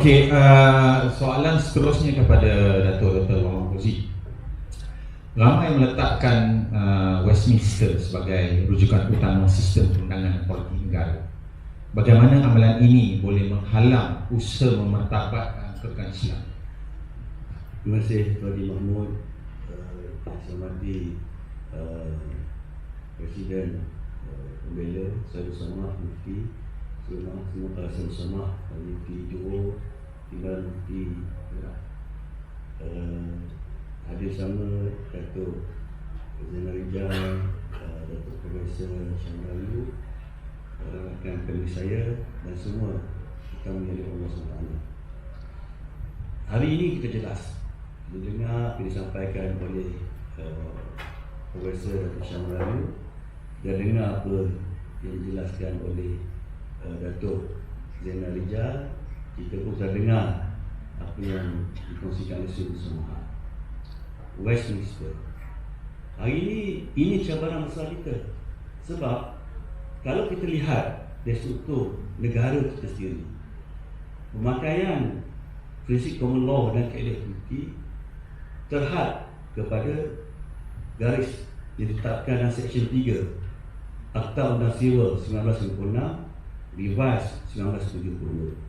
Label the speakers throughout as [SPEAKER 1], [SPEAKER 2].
[SPEAKER 1] Okey, soalan seterusnya kepada Dato' Dr. Muhammad Fauzi. Ramai meletakkan Westminster sebagai rujukan utama sistem perundangan politik negara. Bagaimana amalan ini boleh menghalang usaha memartabatkan kedudukan Islam?
[SPEAKER 2] Terima kasih Tuan Haji Mahmud, Yang Hormati Presiden Pembela Saudara Samah Mufti Semua Saudara Samah Mufti Johor Timbalan Mufti Perak, hadir sama Datuk Zainal Rijal, Datuk Profesor Syamrayu, rakan family saya dan semua kita menjadi Allah SWT. Hari ini kita jelas mendengar apa disampaikan oleh Profesor Syamrayu dan dengar apa yang dijelaskan oleh Datuk Zainal Rijal. Kita pun telah dengar apa yang dikongsikan oleh Sri Semua Westminster. Hari ini cabaran besar kita. Sebab kalau kita lihat dari struktur negara kita sendiri, pemakaian prinsip common law dan kaedah equity terhad kepada garis yang ditetapkan dalam Seksyen 3 Akta Undang Sivil 1956 Revised 1972.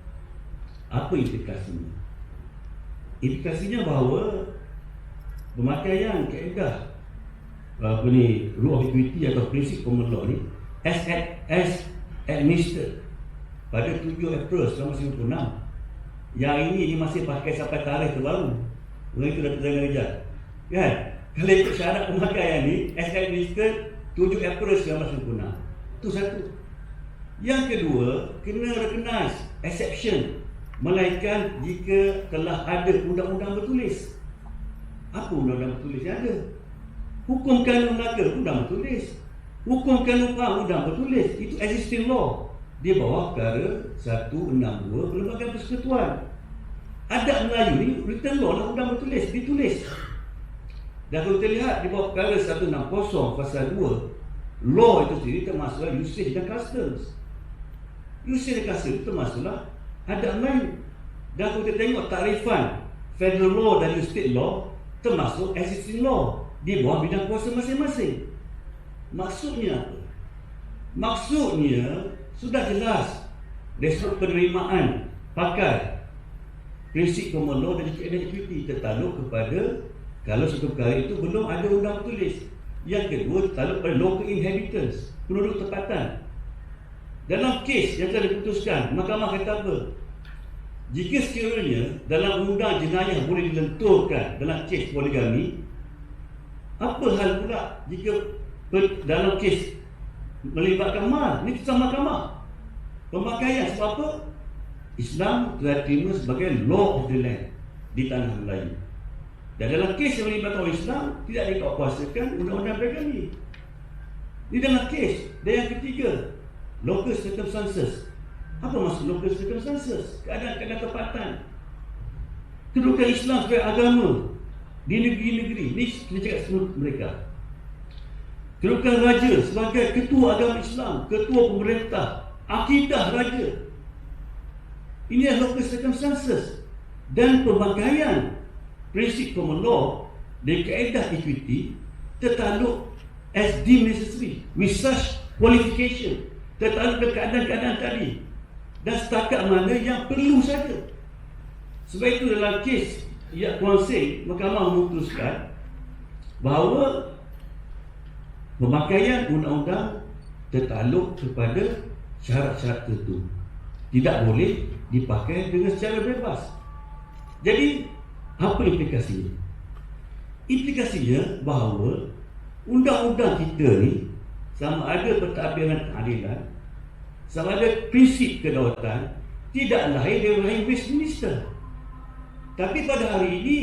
[SPEAKER 2] Apa implikasinya? Implikasinya bahawa pemakaian kaedah rule of equity atau prinsip common law ni as administered pada 7 April 1996, yang ini masih pakai sampai tarikh terbaru. Itu Datuk Zainal Rijal, kan? Kalau ikut syarat pemakaian ni as administered 7 April 1996. Itu satu. Yang kedua, kena recognize exception, melainkan jika telah ada undang-undang bertulis. Apa undang-undang bertulis yang ada? Hukum kanun negara undang bertulis, hukum kanun PAM undang bertulis. Itu existing law di bawah perkara 162 Perlembagaan Persekutuan. Adat Melayu ni written law lah, undang bertulis, ditulis. Dan kalau kita lihat di bawah perkara 160 pasal 2, law itu sendiri termasuklah usage dan customs. Usage dan customs itu termasuklah adat Melayu. Dan kalau kita tengok takrifan federal law dan state law, termasuk existing law di bawah bidang kuasa masing-masing. Maksudnya apa? Maksudnya sudah jelas dari sudut penerimaan pakai prinsip common law dan kaedah equity tertakluk kepada kalau satu perkara itu belum ada undang tulis. Yang kedua tertakluk pada local inhabitants, penduduk tempatan. Dalam kes yang telah diputuskan, mahkamah kata apa? Jika sekiranya dalam undang jenayah boleh dilenturkan dalam kes poligami, apa hal pula jika dalam kes melibatkan mal? Ini keputusan mahkamah. Pemakaian sebab apa? Islam telah terima sebagai law of the land di tanah Melayu. Dan dalam kes yang melibatkan orang Islam, tidak dikuasakan undang-undang poligami. Ini dalam kes. Dan yang ketiga, local circumstances. Apa maksud local circumstances? Keadaan-keadaan tempatan. Kedudukan Islam sebagai agama di negeri-negeri. Ini kita cakap semua mereka. Kedudukan raja sebagai ketua agama Islam, ketua pemerintah, akidah raja. Ini adalah local circumstances. Dan pemakaian prinsip common law dan kaedah equity tertakluk as deemed necessary with such qualification, tertakluk dengan keadaan-keadaan tadi dan setakat mana yang perlu saja. Sebab itu dalam kes Yat Kuan Seng, mahkamah memutuskan bahawa pemakaian undang-undang tertakluk kepada syarat-syarat tertentu, tidak boleh dipakai dengan secara bebas. Jadi apa implikasinya? Implikasinya bahawa undang-undang kita ni sama ada pentadbiran keadilan, sama ada prinsip kedaulatan, tidak lahir dari rahim Westminster. Tapi pada hari ini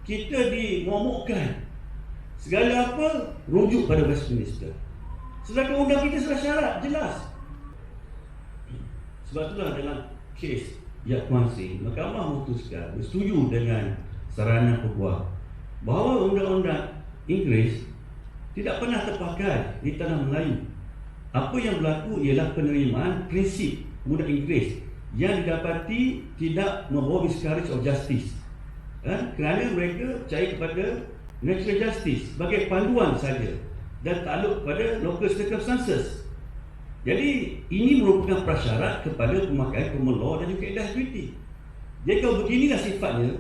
[SPEAKER 2] kita dimomokkan segala apa rujuk pada Westminster. Sedangkan undang kita sudah syarat jelas. Sebab itulah dalam kes Yat Kuan Seng, mahkamah memutuskan bersetuju dengan saranan peguam bahawa undang-undang Inggeris tidak pernah terpakai di tanah Melayu. Apa yang berlaku ialah penerimaan prinsip undang Inggeris yang didapati tidak membawa miscarriage of justice, kerana mereka percaya kepada natural justice sebagai panduan saja dan takluk kepada local circumstances. Jadi ini merupakan prasyarat kepada pemakaian common law dan juga kaedah equity. Jadi kalau beginilah sifatnya,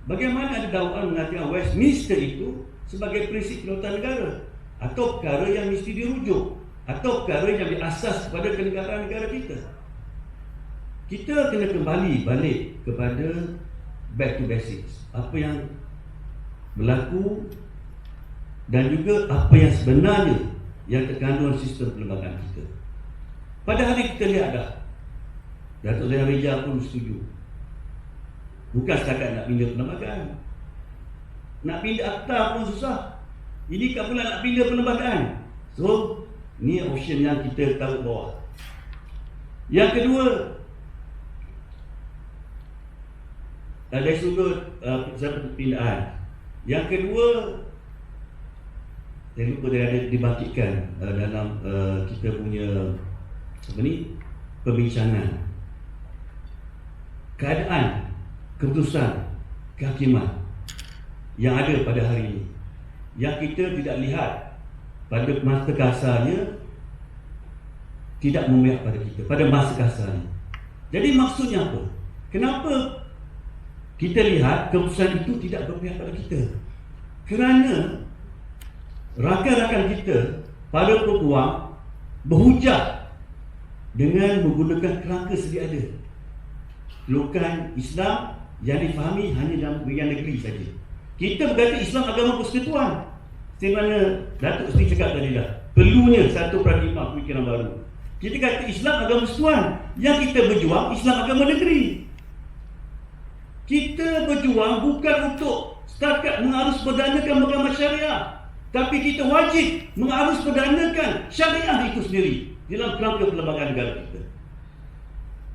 [SPEAKER 2] bagaimana ada dakwaan mengatakan Westminster itu sebagai prinsip kedaulatan negara, atau perkara yang mesti dirujuk, atau perkara yang diasas kepada kenegaraan negara kita? Kita kena kembali balik kepada back to basics. Apa yang berlaku dan juga apa yang sebenarnya yang terkandung sistem perlembagaan kita. Pada hari kita lihat dah, Datuk Zainal Rijal pun setuju. Bukan setakat nak pindah perlembagaan, nak pindah akta pun susah. Ini kan pula nak pindah perlembagaan. So, ni option yang kita taruh bawah. Yang kedua, dari sudut perpindahan. Yang kedua, saya lupa dia ada dibangkitkan dalam kita punya perbincangan. Keadaan, keputusan, kehakiman yang ada pada hari ini, yang kita tidak lihat pada masa kasarnya, tidak memihak pada kita pada masa kasarnya. Jadi maksudnya apa? Kenapa kita lihat keputusan itu tidak berpihak pada kita? Kerana rakan-rakan kita, para peguam, berhujah dengan menggunakan kerangka sedia ada. Kedudukan Islam yang difahami hanya dalam bahagian negeri saja. Kita berkata Islam agama persekutuan. Seperti mana Datuk Seri cakap tadi dah, perlunya satu paradigma pemikiran baru. Kita kata Islam agama persekutuan, yang kita berjuang Islam agama negeri. Kita berjuang bukan untuk setakat mengarus perdanakan mahkamah syariah, tapi kita wajib mengarus perdanakan syariah itu sendiri dalam kerangka perlembagaan negara kita.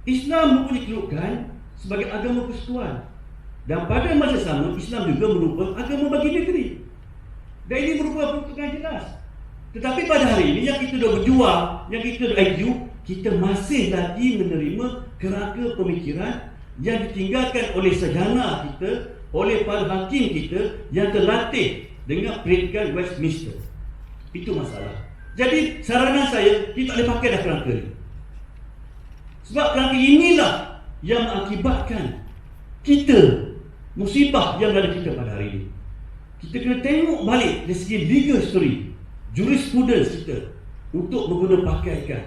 [SPEAKER 2] Islam mempunyai kedudukan sebagai agama persekutuan, dan pada masa sama Islam juga merupakan agama bagi negeri. Dan ini merupakan peruntukan jelas. Tetapi pada hari ini yang kita dah berjuang, yang kita dah IQ, kita masih lagi menerima kerangka pemikiran yang ditinggalkan oleh sarjana kita, oleh para hakim kita yang terlatih dengan predikat Westminster. Itu masalah. Jadi saranan saya, kita tak boleh pakai dah kerangka ni. Sebab kerangka inilah yang mengakibatkan kita musibah yang ada kita pada hari ini. Kita kena tengok balik dari segi legal history, jurisprudence kita, untuk menggunakan pakaikan,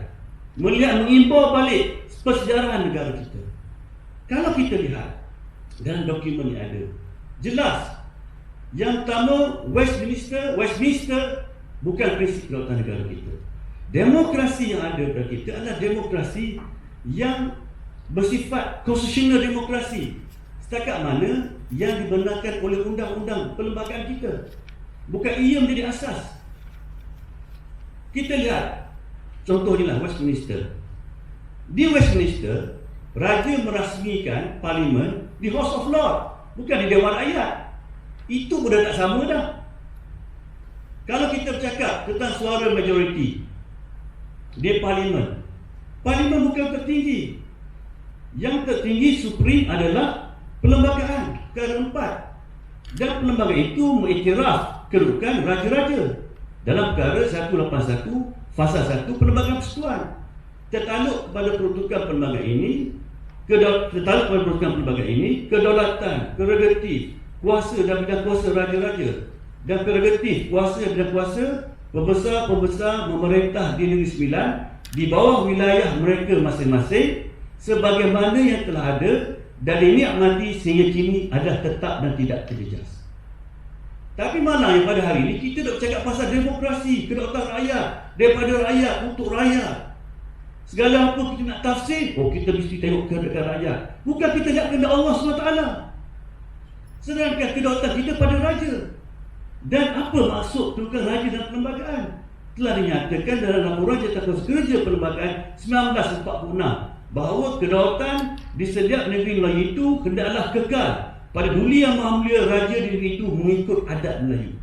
[SPEAKER 2] melihat, mengimbau balik persejarahan negara kita. Kalau kita lihat dalam dokumen yang ada, jelas yang pertama, Westminster bukan prinsip kedaulatan negara kita. Demokrasi yang ada pada kita adalah demokrasi yang bersifat konstitusional demokrasi, setakat mana yang dibenarkan oleh undang-undang perlembagaan kita, bukan ia menjadi asas. Kita lihat contohnya lah Westminster. Di Westminster, Raja merasmikan Parlimen di House of Lords, bukan di Dewan Rakyat. Itu pun dah tak sama dah. Kalau kita bercakap tentang suara majoriti di Parlimen, Parlimen bukan tertinggi. Yang tertinggi supreme adalah perlembagaan keempat, dan perlembagaan itu mengiktiraf kedudukan raja-raja dalam perkara 181 fasa 1 perlembagaan persekutuan. Tertakluk kepada peruntukan perlembagaan ini, kedaulatan, prerogatif, kuasa dan bidang kuasa raja-raja, dan prerogatif kuasa dan bidang kuasa pembesar-pembesar memerintah di Negeri Sembilan di bawah wilayah mereka masing-masing, sebagaimana yang telah ada dan dinikmati sehingga kini adalah tetap dan tidak terjejas. Tapi mana yang pada hari ini kita nak bercakap pasal demokrasi, kedaulatan rakyat, daripada rakyat untuk rakyat. Segala apa kita nak tafsir, kita mesti tengok kehendak rakyat. Bukan kita lihat kehendak Allah SWT. Sedangkan kedaulatan kita pada raja. Dan apa maksud kedudukan raja dalam perlembagaan? Telah dinyatakan dalam laporan Catatan Kerja Perlembagaan 1946 bahawa kedaulatan di setiap negeri Melayu itu hendaklah kekal pada Duli Yang Maha Mulia Raja di negeri itu mengikut adat Melayu.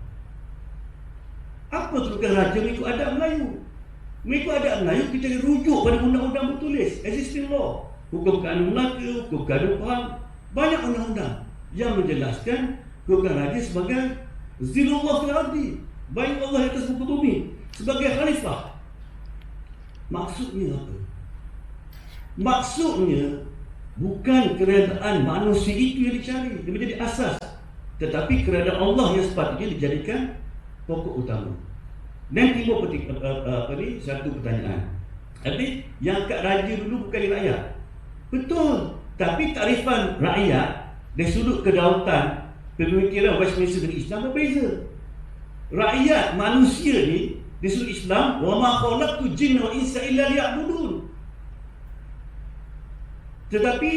[SPEAKER 2] Apa kedudukan raja mengikut adat Melayu? Mengikut adat Melayu, kita rujuk pada undang-undang bertulis, existing law. hukum kanun Melaka, hukum kanun PAM, banyak undang-undang yang menjelaskan golongan raja sebagai zilullah fil ardi, baik Allah di atas muka bumi, sebagai khalifah. Maksudnya apa? Maksudnya bukan keredaan manusia itu yang dicari, dia menjadi asas, tetapi keredaan Allah yang sepatutnya dijadikan pokok utama. Dan timbul satu pertanyaan. Jadi yang kat raja dulu bukan rakyat. Betul. Tapi takrifan rakyat dari sudut kedaulatan pemikiran Westminster dengan Islam berbeza. Rakyat manusia ni di sudut Islam, wa ma khalaqtu jinna wal insa illa liya'budun. Tetapi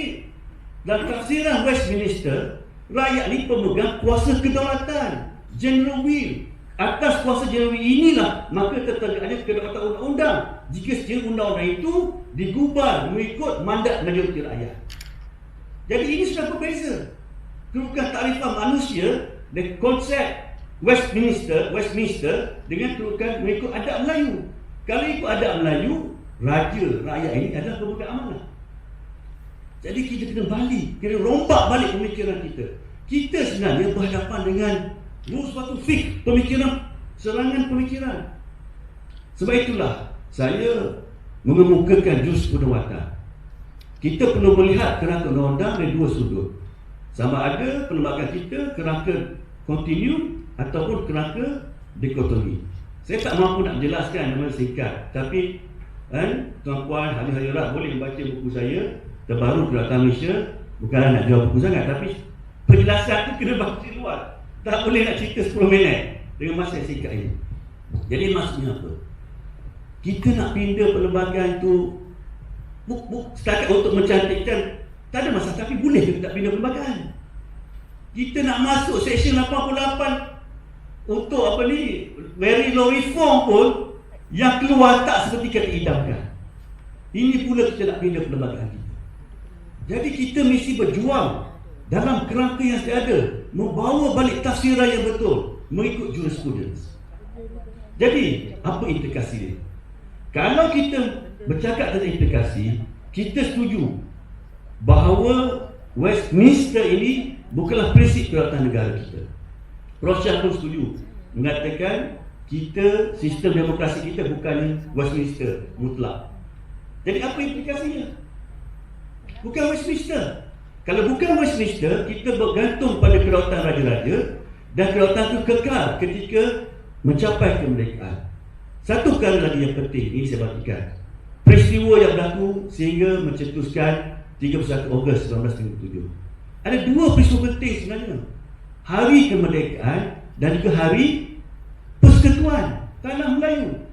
[SPEAKER 2] dalam tafsiran Westminster, rakyat ni pemegang kuasa kedaulatan, general will. Atas kuasa general will inilah maka tertegaknya kedaulatan undang-undang jika secara undang-undang itu digubar mengikut mandat majoriti rakyat. Jadi ini sudah berbeza. Kedudukan takrifan manusia dan konsep Westminster dengan kedudukan mengikut adat Melayu. Kalau ikut adat Melayu, raja rakyat ini adalah pemegang amanah. Jadi kita kena balik, kena rombak balik pemikiran kita. Kita sebenarnya berhadapan dengan suatu fik pemikiran, serangan pemikiran. Sebab itulah saya mengemukakan juz penguatan. Kita perlu melihat kerangka undang-undang dari dua sudut. Sama ada perlembagaan kita kerangka kontinu ataupun kerangka dikotomi. Saya tak mampu nak jelaskan dengan singkat, tapi tuan-puan hadirat boleh membaca buku saya terbaru Kedaulatan Malaysia. Bukanlah nak jual buku sangat, tapi penjelasan tu kena baca luar. Tak boleh nak cerita 10 minit dengan masa yang singkat ini. Jadi maksudnya apa? Kita nak pindah perlembagaan tu setakat untuk mencantikkan, tak ada masalah, tapi boleh kita tak pindah perlembagaan. Kita nak masuk Seksyen 88 untuk very low reform pun yang keluar tak seperti kata idamkan. Ini pula kita nak pindah perlembagaan kita. Jadi kita mesti berjuang dalam kerangka yang ada, membawa balik tafsiran yang betul mengikut jurisprudence. Jadi apa implikasi dia? Kalau kita bercakap tentang implikasi, kita setuju bahawa Westminster ini bukanlah prinsip kedaulatan negara kita. Prof Shah pun setuju, mengatakan kita, sistem demokrasi kita bukan Westminster mutlak. Jadi apa implikasinya? Bukan Westminster. Kalau bukan Westminster, kita bergantung pada kedaulatan raja-raja, dan kedaulatan itu kekal ketika mencapai kemerdekaan. Satu perkara lagi yang penting, ini saya bagikan. Peristiwa yang berlaku sehingga mencetuskan 31 Ogos 1957. Ada dua peristiwa penting sebenarnya. Hari kemerdekaan dan juga hari persekutuan tanah Melayu.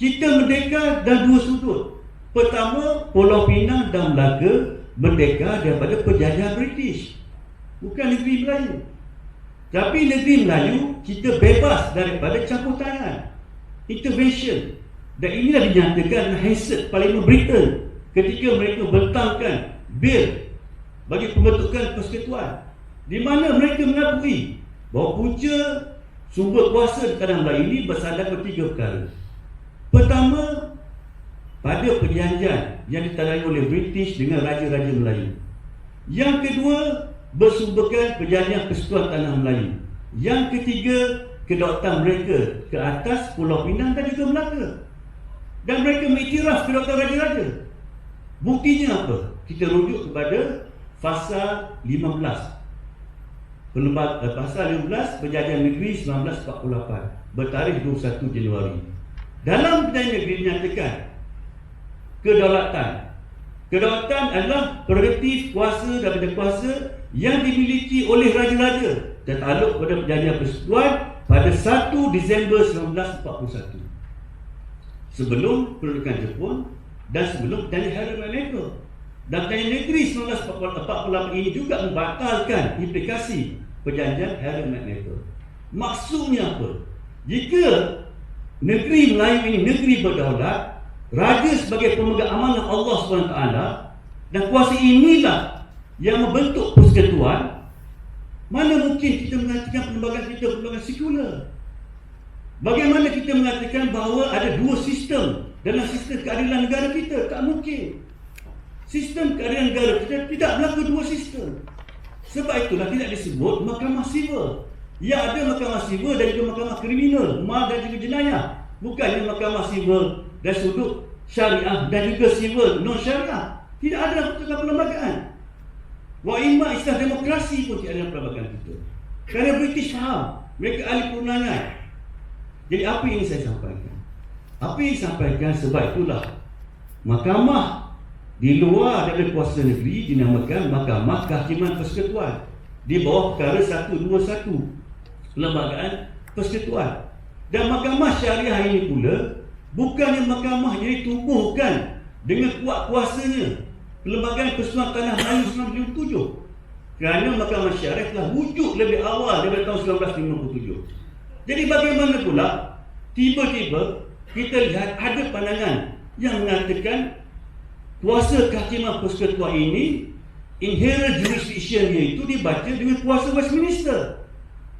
[SPEAKER 2] Kita merdeka dan dua sudut. Pertama, Pulau Pinang dan Melaka merdeka daripada penjajahan British, bukan negeri Melayu. Tapi negeri Melayu kita bebas daripada campur tangan, intervention. Dan inilah dinyatakan Hansard Parlimen Britain ketika mereka bentangkan bil bagi pembentukan persekutuan, di mana mereka mengakui bahawa punca sumber kuasa di tanah Melayu ini bersandar pada tiga perkara. Pertama, pada perjanjian yang ditandai oleh British dengan raja-raja Melayu. Yang kedua, bersumberkan perjanjian persekutuan tanah Melayu. Yang ketiga, kedaulatan mereka ke atas Pulau Pinang dan juga Melaka. Dan mereka mengiktiraf kedaulatan raja-raja. Buktinya apa? Kita rujuk kepada Fasal 15. Pasal 15 Perjanjian Negeri 1948 bertarikh 21 Januari. Dalam Perjanjian Negeri dinyatakan kedaulatan adalah prerogatif kuasa dan benda kuasa yang dimiliki oleh raja-raja dan takluk pada Perjanjian Persekutuan pada 1 Disember 1941. Sebelum pendudukan Jepun dan sebelum Perjanjian Harry Magneto. Dan Perjanjian Negeri 1948 ini juga membatalkan implikasi Perjanjian Harry Magneto. Maksudnya apa? Jika negeri Melayu ini negeri berdaulat, raja sebagai pemegang amanah Allah SWT, dan kuasa inilah yang membentuk persekutuan, mana mungkin kita mengatakan perlembagaan kita perlembagaan sekular? Bagaimana kita mengatakan bahawa ada dua sistem dalam sistem keadilan negara kita? Tak mungkin. Sistem keadilan negara kita tidak berlaku dua sistem. Sebab itulah tidak disebut mahkamah sivil. Yang ada mahkamah sivil dan juga mahkamah kriminal, mal dan juga jenayah. Bukannya mahkamah sivil dari sudut syariah dan juga sivil non syariah. Tidak ada dalam perlembagaan. Wa imma istilah demokrasi pun tidak ada dalam perlembagaan kita. Kerana British faham, mereka ahli perundangan. Jadi apa yang saya sampaikan? Apa yang disampaikan sebab itulah mahkamah di luar daripada kuasa negeri dinamakan Mahkamah Kehakiman Persekutuan di bawah perkara 121 Perlembagaan Persekutuan. Dan mahkamah syariah ini pula bukannya mahkamah yang ditubuhkan dengan kuat kuasanya Perlembagaan Persekutuan Tanah Melayu 1957, kerana mahkamah syariah telah wujud lebih awal daripada tahun 1957. Jadi bagaimana pula tiba-tiba kita lihat ada pandangan yang mengatakan kuasa kehakiman persekutuan ini inherent jurisdiction dia itu dibaca dengan kuasa Westminster,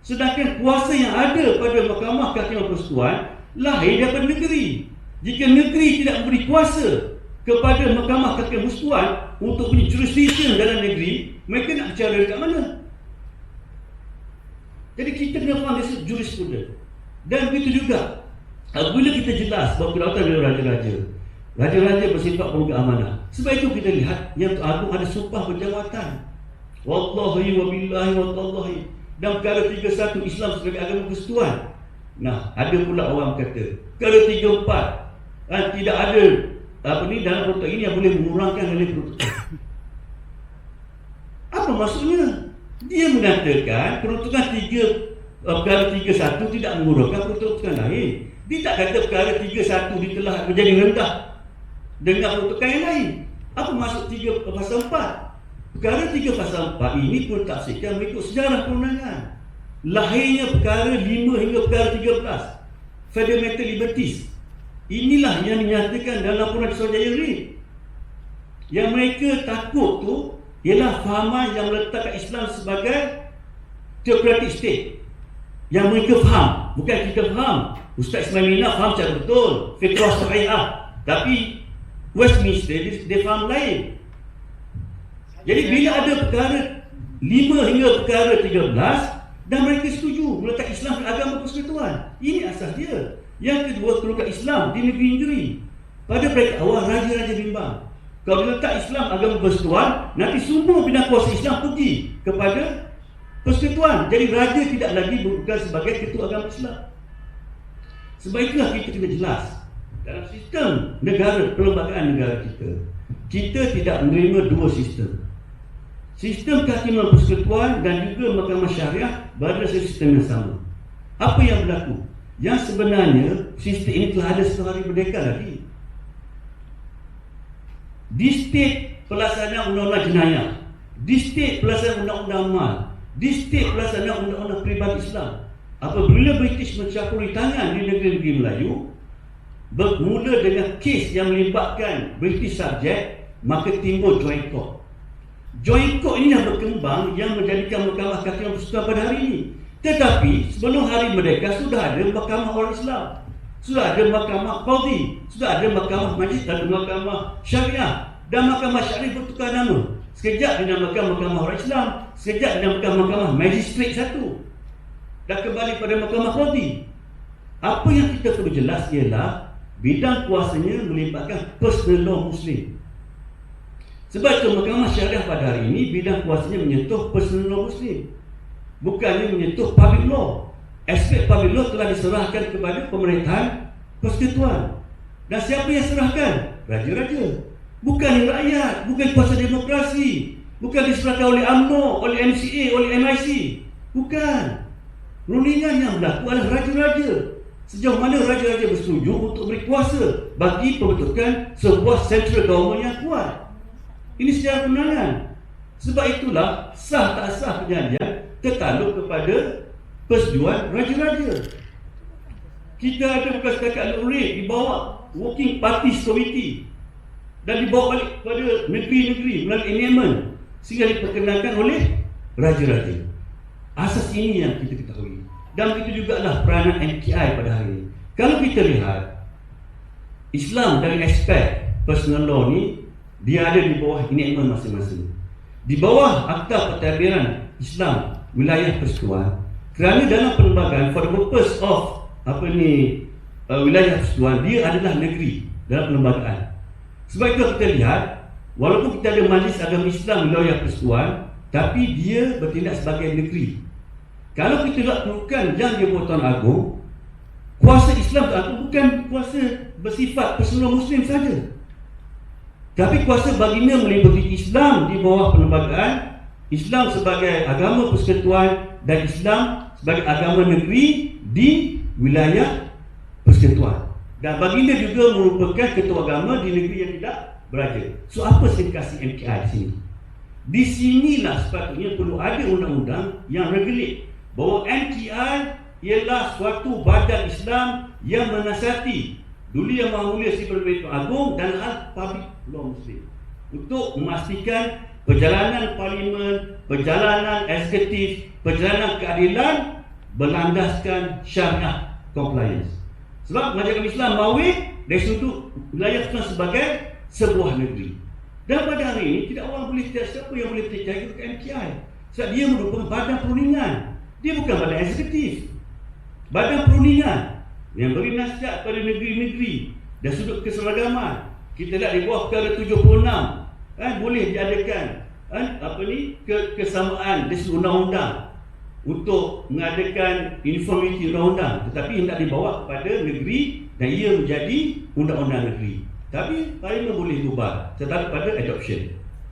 [SPEAKER 2] sedangkan kuasa yang ada pada mahkamah kehakiman persekutuan lahir daripada negeri. Jika negeri tidak memberi kuasa kepada mahkamah kehakiman persekutuan untuk punya jurisdiction dalam negeri, mereka nak bicara dekat mana? Jadi kita kena faham dari jurisprudence. Dan begitu juga apabila kita jelas bahawa kedaulatan dari raja-raja, raja-raja bersifat pemegang amanah. Sebab itu kita lihat yang Agung ada sumpah berjawatan. Wallahi wa billahi wa tallahi. Dan perkara 31 Islam sebagai agama persekutuan. Nah, ada pula orang kata perkara 34 tidak ada dalam peruntukan ini yang boleh mengurangkan nilai peruntukan. Apa maksudnya? Dia mengatakan peruntukan perkara 31 tidak mengurangkan peruntukan lain. Dia tak kata perkara 31 dia telah menjadi rendah dengan peruntukan yang lain. Apa maksud 3 pasal 4? Perkara 3 pasal 4 ini pun tafsirkan mengikut sejarah perundangan. Lahirnya perkara 5 hingga perkara 13, Fundamental Liberties. Inilah yang dinyatakan dalam laporan Suruhanjaya Reid. Yang mereka takut tu ialah fahaman yang meletakkan Islam sebagai theocratic state. Yang mereka faham, bukan kita faham. Ustaz Ismail Mina faham secara betul fitrah syariah, tapi Westminster dia faham lain. Jadi bila ada perkara 5 hingga perkara 13 dan mereka setuju meletak Islam sebagai agama persekutuan, ini asas dia. Yang kedua, kedudukan Islam di negeri-negeri. Pada peringkat awal raja-raja bimbang, kalau diletak Islam agama persekutuan, nanti semua bidang kuasa Islam pergi kepada persekutuan. Jadi raja tidak lagi bukan sebagai ketua agama Islam. Sebab itulah kita kena jelas dalam sistem negara, perlembagaan negara kita tidak menerima dua sistem. Sistem kehakiman persekutuan dan juga mahkamah syariah berada dalam sistem yang sama. Apa yang berlaku? Yang sebenarnya sistem ini telah ada setelah hari merdeka lagi. Di state pelaksanaan undang-undang jenayah, di state pelaksanaan undang-undang mal, di state pelaksanaan undang-undang peribadi Islam. Apabila British mencampuri tangan di negeri-negeri Melayu, bermula dengan kes yang melibatkan British subject, maka timbul joint court. Joint court ini yang berkembang yang menjadikan mahkamah kehakiman persekutuan pada hari ini. Tetapi sebelum hari merdeka sudah ada mahkamah orang Islam, sudah ada mahkamah qadhi, sudah ada mahkamah majlis dan mahkamah syariah. Dan mahkamah syariah bertukar nama. Sekejap dinamakan mahkamah orang Islam, sekejap dinamakan mahkamah magistrat satu, dan kembali pada mahkamah qadhi. Apa yang kita perlu jelas ialah bidang kuasanya melibatkan personal law Muslim. Sebab itu mahkamah syariah pada hari ini bidang kuasanya menyentuh personal law Muslim, bukannya menyentuh public law. Aspek public law telah diserahkan kepada pemerintahan persekutuan. Dan siapa yang serahkan? Raja-raja. Bukan rakyat, bukan kuasa demokrasi, bukan diserahkan oleh UMNO, oleh MCA, oleh MIC. Bukan. Rundingan yang berlaku adalah raja-raja. Sejauh mana raja-raja bersetuju untuk beri kuasa bagi pembentukan sebuah central government yang kuat. Ini secara perundangan. Sebab itulah sah tak sah perjanjian tertakluk kepada persetujuan raja-raja. Kita ada bekas setakat Lurid dibawa Working Parties Committee dan dibawa balik kepada negeri-negeri melalui enactment sehingga diperkenalkan oleh raja-raja. Asas ini yang kita ketahui. Dan begitu jugalah peranan MTI pada hari ini. Kalau kita lihat Islam dari aspek personal law ni dia ada di bawah enactment masing-masing. Di bawah Akta Pentadbiran Islam Wilayah Persekutuan, kerana dalam perlembagaan for the purpose of wilayah persekutuan, dia adalah negeri dalam perlembagaan. Sebab itu kita lihat, walaupun kita ada Majlis Agama Islam Wilayah Persekutuan, tapi dia bertindak sebagai negeri. Kalau kita nak perlukan yang dia buat Tuan Agong, kuasa Islam itu bukan kuasa bersifat personal Muslim saja, tapi kuasa baginda meliputi Islam di bawah perlembagaan, Islam sebagai agama persekutuan dan Islam sebagai agama negeri di wilayah persekutuan. Dan baginda juga merupakan ketua agama di negeri yang tidak beraja. So apa signifikasi MKI di sini? Di sinilah sepatutnya perlu ada undang-undang yang regulate bahawa MKI ialah suatu badan Islam yang menasihati Duli Yang Maha Mulia Sri Perdana Menteri Agong dan public law Muslim untuk memastikan perjalanan parlimen, perjalanan eksekutif, perjalanan keadilan berlandaskan syariah compliance. Sebab Majlis Islam Mawid dari sudut wilayah Islam sebagai sebuah negeri. Dan pada hari ini tidak orang boleh, siapa yang boleh percaya ke MKI. Sebab dia merupakan badan perundingan. Dia bukan badan eksekutif. Badan perundingan yang beri nasihat pada negeri-negeri dan sudut keseragaman. Kita lihat di bawah perkara 76 boleh diadakan kesamaan dari sudut undang-undang untuk mengadakan uniformity undang-undang, tetapi hendak dibawa kepada negeri dan ia menjadi undang-undang negeri. Tapi parlimen boleh ubah tetapi pada adoption.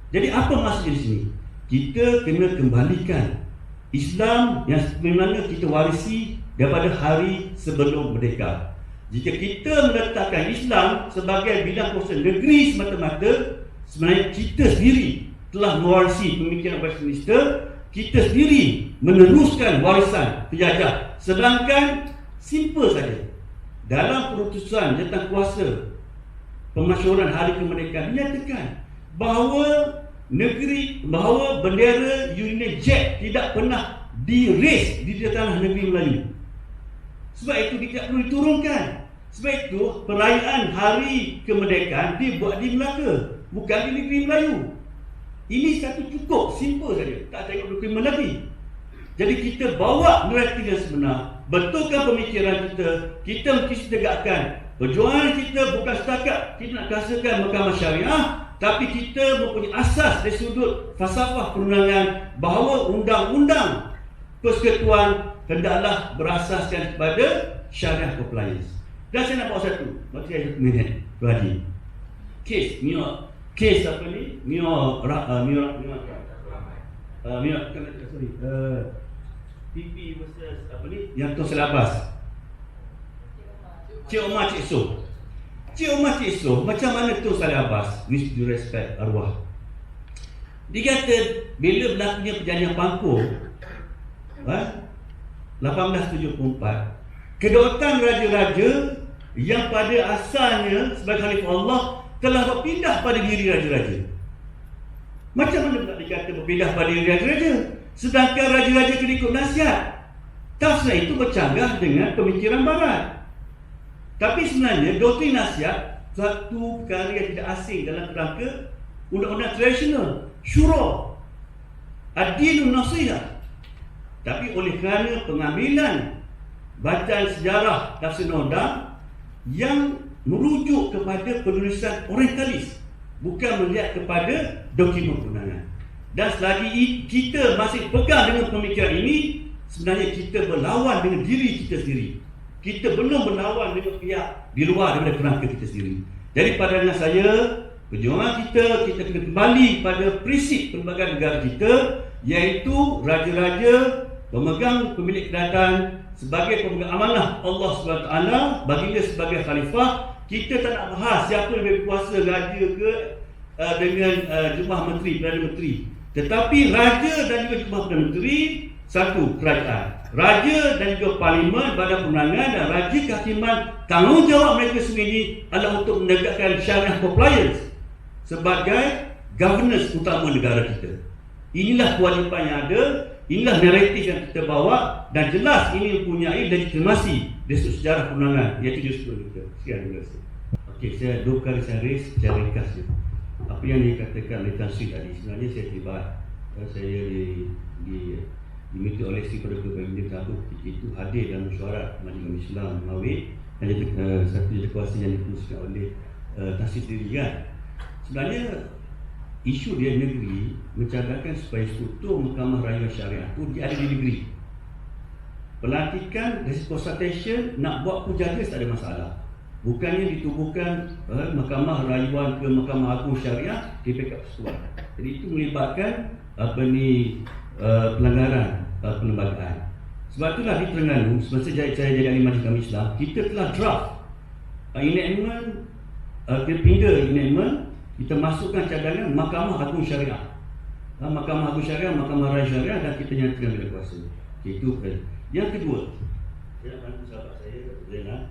[SPEAKER 2] Jadi apa maksudnya di sini? Kita kena kembalikan Islam yang sebenarnya kita warisi daripada hari sebelum merdeka. Jika kita meletakkan Islam sebagai bidang kuasa negeri semata-mata, sebenarnya kita sendiri telah mewarisi pemikiran Westminster, kita sendiri meneruskan warisan penjajah. Sedangkan simple saja, dalam keputusan tentang kuasa pemasyuran hari kemerdekaan dinyatakan bahawa bendera Union Jack tidak pernah di-raise di tanah negeri Melayu. Sebab itu tidak perlu diturunkan. Sebab itu perayaan hari kemerdekaan dibuat di Melaka, bukan di negeri Melayu. Ini satu cukup, simple saja, tak tengok dokumen lagi. Jadi kita bawa naratif yang sebenar, betulkan pemikiran kita mesti tegakkan. Perjuangan kita bukan setakat kita nak rasakan mahkamah syariah, tapi kita mempunyai asas dari sudut falsafah perundangan bahawa undang-undang persekutuan hendaklah berasaskan kepada syariah compliance. Dan saya nak bawa satu, mesti ada 1 minit, Haji. Kes apa ni? PP versus apa ni? Yang Tun Salleh Abbas. Cik Omar Cik Soh. Cik Omar Cik Soh, macam mana Tun Salleh Abbas? With due respect arwah. Dia kata bila berlakunya perjanjian Pangkor 1874, kedaulatan raja-raja yang pada asalnya sebagai khalifah Allah telah berpindah pada diri raja-raja. Macam mana pula dikata berpindah pada diri raja-raja? Sedangkan raja-raja kena ikut nasihat. Tafsir itu bercanggah dengan pemikiran barat. Tapi sebenarnya doktrin nasihat satu perkara yang tidak asing dalam kerangka undang-undang tradisional, syura, ad-dinun nasihah. Tapi oleh kerana pengambilan bacaan sejarah tafsir undang yang merujuk kepada penulisan orientalis, bukan melihat kepada dokumen perundangan. Dan selagi kita masih pegang dengan pemikiran ini, sebenarnya kita berlawan dengan diri kita sendiri. Kita belum berlawan dengan pihak di luar daripada kerangka kita sendiri. Jadi pandangan saya, perjuangan kita kena kembali pada prinsip perlembagaan negara kita, iaitu raja-raja, pemegang pemilik kedaulatan sebagai pemegang amanah Allah SWT, baginda sebagai khalifah. Kita tak nak bahas siapa yang berkuasa, raja ke dengan jemaah menteri, Perdana Menteri. Tetapi raja dan juga jemaah Perdana Menteri satu kerajaan. Raja dan juga parlimen, badan perundangan dan raja kehakiman, tanggungjawab mereka semua ini adalah untuk menegakkan syariah compliance sebagai governance utama negara kita. Inilah kewajipan yang ada, inilah naratif yang kita bawa, dan jelas ini mempunyai legitimasi dari sejarah perundangan, iaitu justru kita. Sekian, terima kasih. Okey, saya 2 kali saya raise secara ringkas je. apa yang dikatakan oleh Tan Sri tadi, sebenarnya saya terlibat. Saya diminta oleh si Perdana Baginda Tengku ketika itu hadir dalam mesyuarat Majlis Islam Mawid dan satu jadukuasa yang dituliskan oleh Tan Sri sendiri kan. Sebenarnya isu dia negeri mencadangkan supaya struktur Mahkamah Rayuan Syariah itu dia ada di negeri. Pelantikan consultation nak buat pujaga tak ada masalah. Bukannya ditubuhkan Mahkamah Rayuan ke Mahkamah Agung Syariah di backup persekutuan. Jadi itu melibatkan pelanggaran perlembagaan. Sebab itulah di Terengganu semasa saya jadi ahli Majlis Kami Islam, kita telah draft enactment, enactment, kita masukkan cadangan Mahkamah Agung Syariah. Mahkamah Agung Syariah, Mahkamah Rayuan Syariah, dan kita nyatakan bila kuasa. Itu kan. Yang kedua, saya nak bantu sahabat saya, Zainal,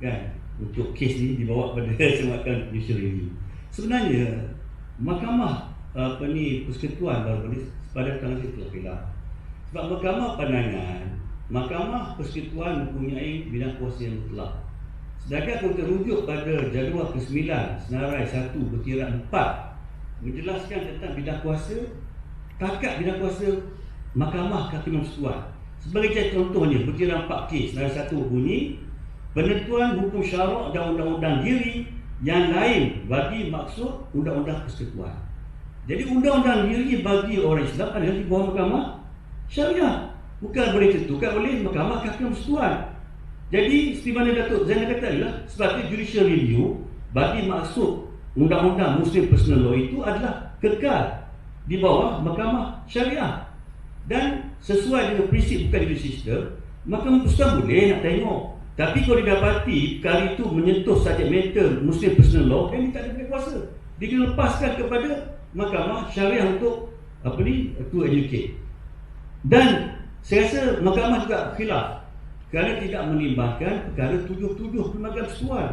[SPEAKER 2] kan, untuk kes ni dibawa pada semakan judicial review. Sebenarnya Mahkamah Persekutuan baru ni pada tangan saya telah hilang. Sebab Mahkamah Pandangan, Mahkamah Persekutuan mempunyai bidang kuasa yang mutlak. Sedangkan kalau terujuk pada jadual ke-9 Senarai 1 Butiran 4 menjelaskan tentang bidang kuasa, takat bidang kuasa Mahkamah Kehakiman Persekutuan. Sebagai contohnya, Butiran 4K Senarai 1 bunyi, penentuan hukum syarak dan undang-undang diri yang lain bagi maksud undang-undang persekutuan. Jadi undang-undang diri bagi orang Islam adalah di bawah Mahkamah Syariah, bukan boleh ditentukan oleh Mahkamah Kehakiman Persekutuan. Jadi seperti mana Datuk Zainal kata adalah sebagai judicial review bagi maksud undang-undang Muslim Personal Law itu adalah kekal di bawah Mahkamah Syariah. Dan sesuai dengan prinsip bukan judicial system, Mahkamah Persekutuan boleh nak tengok. Tapi kalau didapati perkara itu menyentuh subjek matter Muslim Personal Law, dia tak ada kuasa. Dia kena lepaskan kepada Mahkamah Syariah untuk to educate. Dan saya rasa Mahkamah juga khilaf kerana tidak menimbangkan perkara 77 Perlembagaan Persekutuan.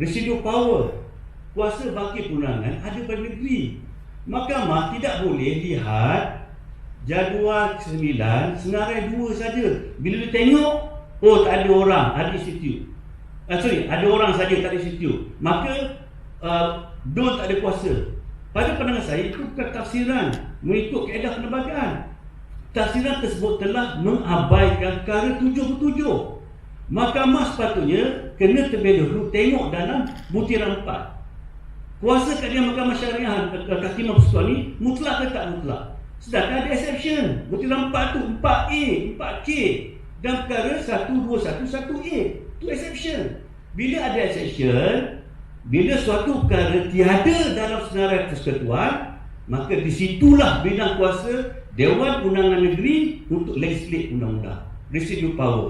[SPEAKER 2] Residual power, kuasa bangkit perundangan ada pada negeri. Mahkamah tidak boleh lihat jadual 9 Senarai 2 saja. Bila dia tengok, oh tak ada orang, ada institut. Ada orang saja, tak ada institut. Maka DON tak ada kuasa. Pada pandangan saya itu bukan tafsiran mengikut kaedah perlembagaan. Tafsiran tersebut telah mengabaikan perkara 77. Mahkamah sepatutnya kena terlebih dahulu tengok dalam butiran 4. Kuasa kaedah Mahkamah Syariah Kehakiman Persekutuan ni mutlak ke tak mutlak. Sedangkan ada exception. Butiran 4 tu 4A, 4K dan perkara 121, 1A. Itu exception. Bila ada exception, bila suatu perkara tiada dalam senarai persekutuan, maka disitulah bidang kuasa Dewan Undangan Negeri untuk legislate undang-undang, residual power.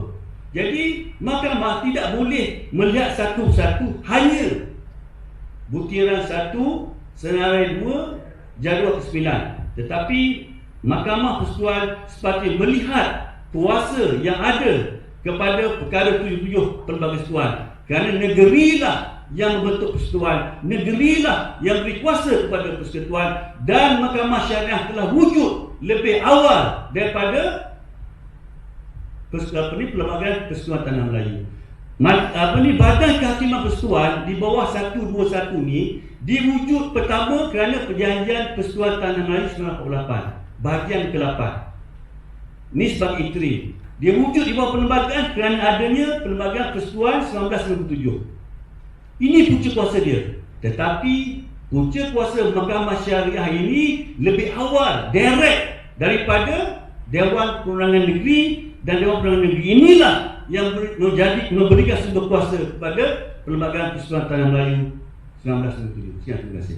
[SPEAKER 2] Jadi mahkamah tidak boleh melihat satu-satu hanya butiran 1 Senarai 2 jadual ke-9, tetapi Mahkamah Persekutuan sepatutnya melihat kuasa yang ada kepada perkara 77 Perlembagaan Persekutuan, kerana negerilah yang membentuk persekutuan, negerilah yang beri kuasa kepada persekutuan, dan Mahkamah Syariah telah wujud lebih awal daripada Perlembagaan Persekutuan Tanah Melayu. Badan Kehakiman Persekutuan di bawah 121 ni diwujud pertama kerana Perjanjian Persekutuan Tanah Melayu 1948 bahagian ke-8. Ini sebagai interim. Dia wujud di bawah perlembagaan kerana adanya Perlembagaan Persekutuan 1997. Ini punca kuasa dia. Tetapi punca kuasa Mahkamah Syariah ini lebih awal, direct daripada Dewan Perundangan Negeri, dan Dewan Perundangan Negeri inilah yang memberikan sumber kuasa kepada Perlembagaan Persekutuan Tanah Melayu 1997. Sekian, terima kasih.